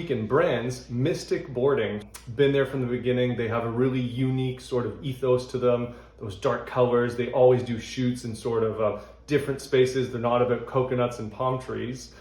week in brands, Mystic Boarding, been there from the beginning. They have a really unique sort of ethos to them, those dark colors. They always do shoots in sort of different spaces. They're not about coconuts and palm trees.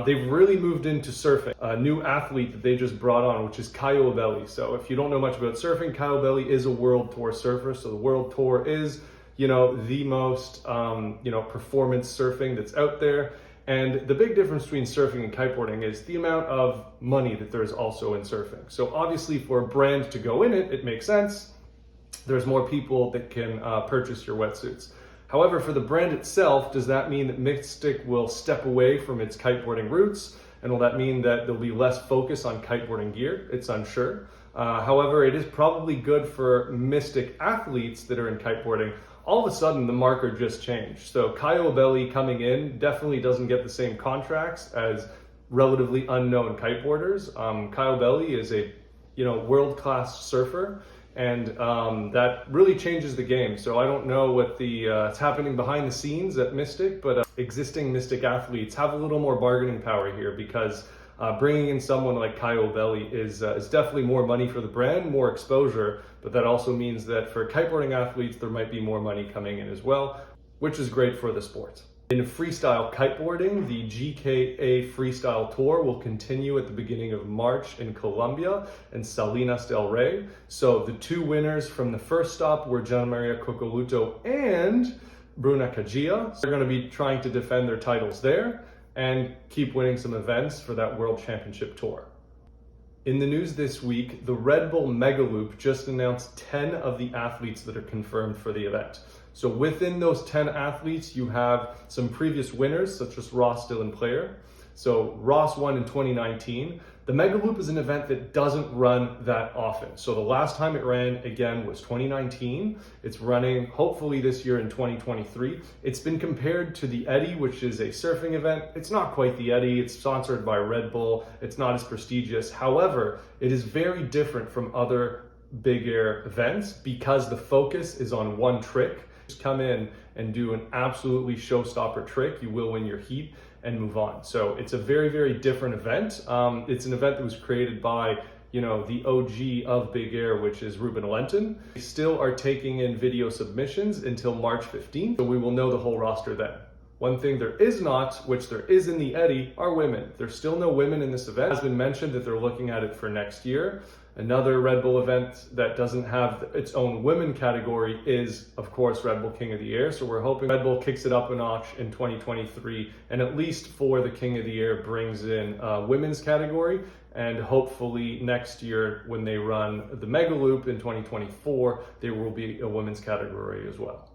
They've really moved into surfing. A new athlete that they just brought on, which is Caio Ibelli. So if you don't know much about surfing, Caio Ibelli is a world tour surfer. So the world tour is, the most, performance surfing that's out there. And the big difference between surfing and kiteboarding is the amount of money that there's also in surfing. So obviously for a brand to go in it, it makes sense. There's more people that can purchase your wetsuits. However, for the brand itself, does that mean that Mystic will step away from its kiteboarding roots? And will that mean that there'll be less focus on kiteboarding gear? It's unsure. However, it is probably good for Mystic athletes that are in kiteboarding. All of a sudden, the marker just changed. So Caio Ibelli coming in definitely doesn't get the same contracts as relatively unknown kiteboarders. Caio Ibelli is a world-class surfer, and that really changes the game. So I don't know what it's happening behind the scenes at Mystic, but existing Mystic athletes have a little more bargaining power here, because bringing in someone like Caio Ibelli is definitely more money for the brand, more exposure, but that also means that for kiteboarding athletes, there might be more money coming in as well, which is great for the sport. In freestyle kiteboarding, the GKA Freestyle Tour will continue at the beginning of March in Colombia and Salinas del Rey. So the two winners from the first stop were Gian Maria Coccoluto and Bruna Kajia. They're going to be trying to defend their titles there and keep winning some events for that World Championship Tour. In the news this week, the Red Bull Megaloop just announced 10 of the athletes that are confirmed for the event. So within those 10 athletes, you have some previous winners, such as Ross Dillon-Player. So Ross won in 2019. The Megaloop is an event that doesn't run that often. So the last time it ran, again, was 2019. It's running hopefully this year in 2023. It's been compared to the Eddy, which is a surfing event. It's not quite the Eddy. It's sponsored by Red Bull. It's not as prestigious. However, it is very different from other big air events because the focus is on one trick. Just come in and do an absolutely showstopper trick. You will win your heat and move on. So it's a very, very different event. It's an event that was created by, the OG of Big Air, which is Ruben Lenton. We still are taking in video submissions until March 15th, so we will know the whole roster then. One thing there is not, which there is in the Eddy, are women. There's still no women in this event. It has been mentioned that they're looking at it for next year. Another Red Bull event that doesn't have its own women category is, of course, Red Bull King of the Air. So we're hoping Red Bull kicks it up a notch in 2023, and at least for the King of the Air brings in a women's category. And hopefully next year, when they run the Megaloop in 2024, there will be a women's category as well.